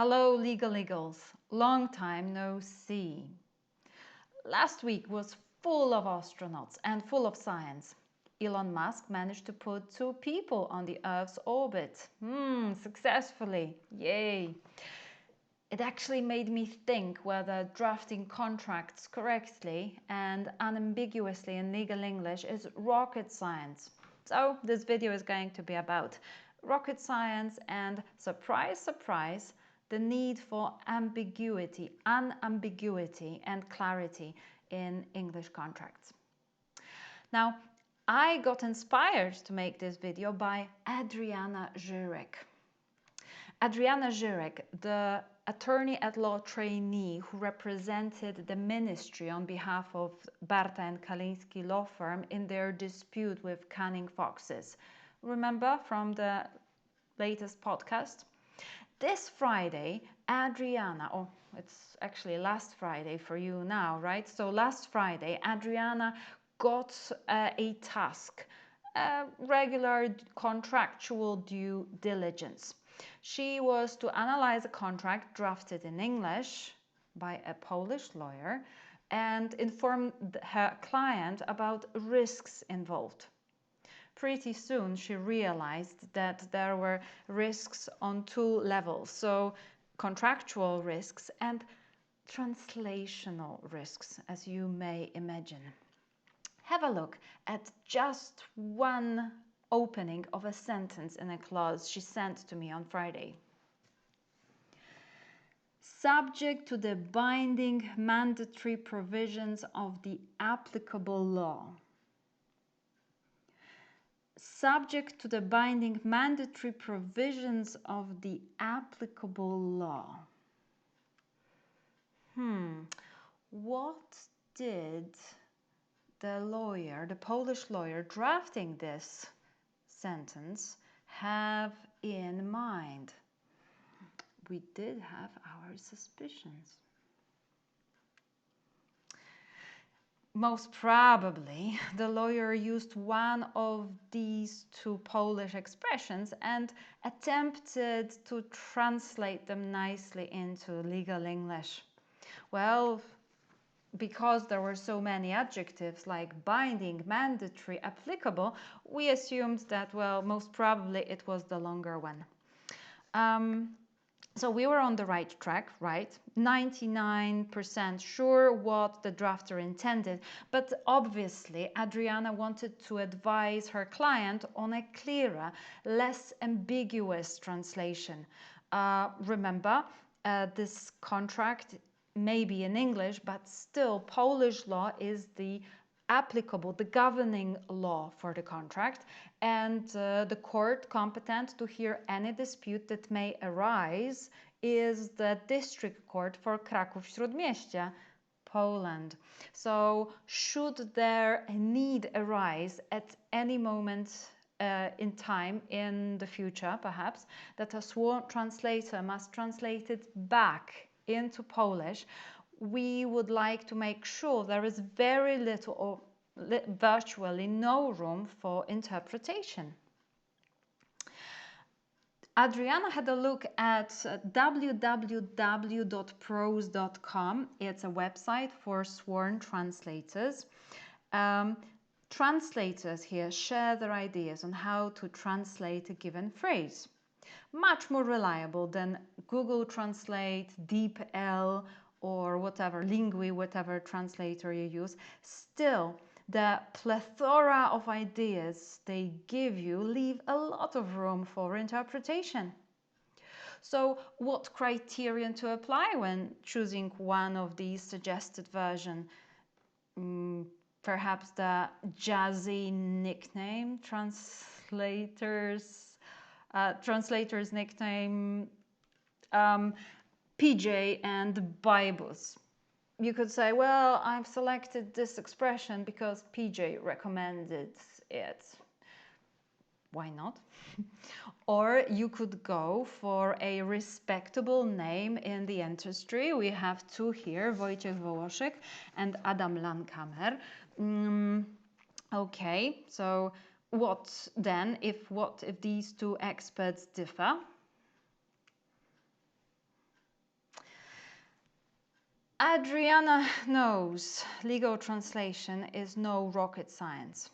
Hello, legal eagles. Long time no see. Last week was full of astronauts and full of science. Elon Musk managed to put 2 people on the Earth's orbit. Successfully. Yay. It actually made me think whether drafting contracts correctly and unambiguously in legal English is rocket science. So this video is going to be about rocket science and, surprise, surprise, the need for ambiguity, unambiguity and clarity in English contracts. Now, I got inspired to make this video by Adrianna Żyrek. Adrianna Żyrek, the attorney at law trainee who represented the ministry on behalf of Barta&Kalinski Law Firm in their dispute with cunning foxes. Remember from the latest podcast? This Friday, Adrianna, it's actually last Friday for you now, right? So last Friday, Adrianna got a task, regular contractual due diligence. She was to analyze a contract drafted in English by a Polish lawyer and inform her client about risks involved. Pretty soon she realized that there were risks on 2 levels, so contractual risks and translational risks, as you may imagine. Have a look at just one opening of a sentence in a clause she sent to me on Friday. Subject to the binding mandatory provisions of the applicable law. Subject to the binding mandatory provisions of the applicable law. What did the lawyer, the Polish lawyer drafting this sentence have in mind? We did have our suspicions. Most probably, the lawyer used one of these 2 Polish expressions and attempted to translate them nicely into legal English. Well, because there were so many adjectives like binding, mandatory, applicable, we assumed that, well, most probably it was the longer one. So we were on the right track, right? 99% sure what the drafter intended, but obviously Adrianna wanted to advise her client on a clearer, less ambiguous translation. Remember, this contract may be in English, but still Polish law is the applicable, the governing law for the contract, and the court competent to hear any dispute that may arise is the district court for Kraków Śródmieścia, Poland. So should there a need arise at any moment in time in the future, perhaps, that a sworn translator must translate it back into Polish, we would like to make sure there is very little or virtually no room for interpretation. Adrianna had a look at www.pros.com. It's a website for sworn translators. Translators here share their ideas on how to translate a given phrase. Much more reliable than Google Translate, DeepL, or whatever, Lingui, whatever translator you use. Still, the plethora of ideas they give you leave a lot of room for interpretation. So what criterion to apply when choosing one of these suggested versions? Perhaps the jazzy nickname, translator's nickname, PJ and Bibus. You could say, well, I've selected this expression because PJ recommended it. Why not? Or you could go for a respectable name in the industry. We have 2 here, Wojciech Wołoszyk and Adam Lankamer. Okay, so what then if these 2 experts differ? Adrianna knows legal translation is no rocket science.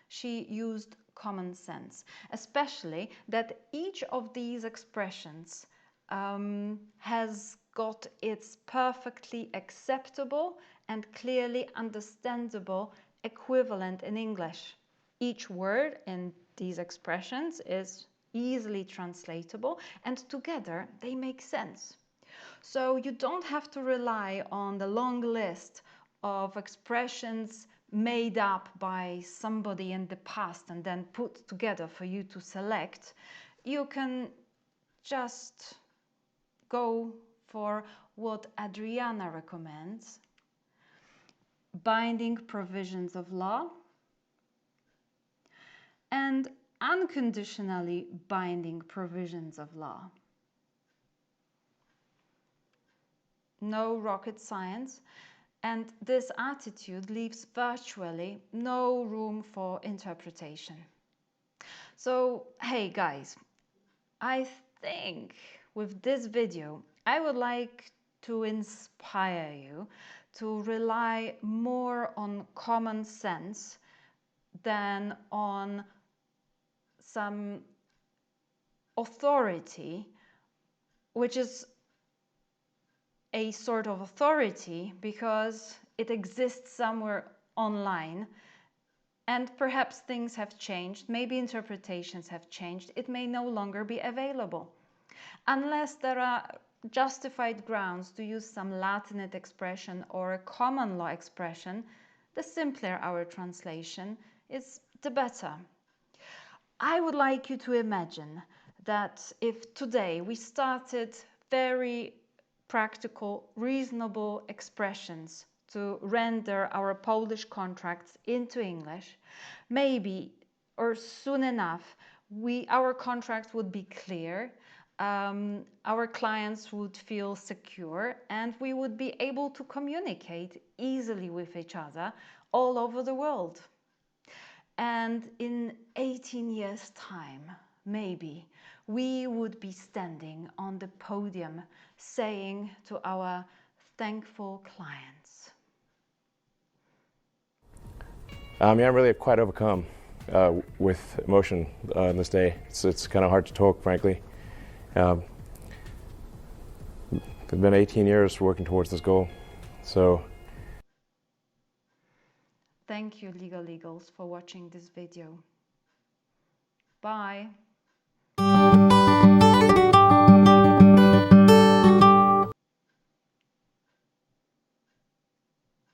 She used common sense, especially that each of these expressions has got its perfectly acceptable and clearly understandable equivalent in English. Each word in these expressions is easily translatable, and together they make sense. So you don't have to rely on the long list of expressions made up by somebody in the past and then put together for you to select. You can just go for what Adrianna recommends: binding provisions of law and unconditionally binding provisions of law. No rocket science, and this attitude leaves virtually no room for interpretation. So, hey guys, I think with this video, I would like to inspire you to rely more on common sense than on some authority, which is a sort of authority because it exists somewhere online, and perhaps things have changed, maybe interpretations have changed, it may no longer be available. Unless there are justified grounds to use some Latinate expression or a common law expression, the simpler our translation is, the better. I would like you to imagine that if today we started very practical, reasonable expressions to render our Polish contracts into English, maybe or soon enough our contracts would be clear, our clients would feel secure, and we would be able to communicate easily with each other all over the world. And in 18 years' time, maybe, we would be standing on the podium saying to our thankful clients. Yeah, I'm really quite overcome with emotion on this day. It's kind of hard to talk, frankly. It's been 18 years working towards this goal, so. Thank you, Legal Legals, for watching this video. Bye.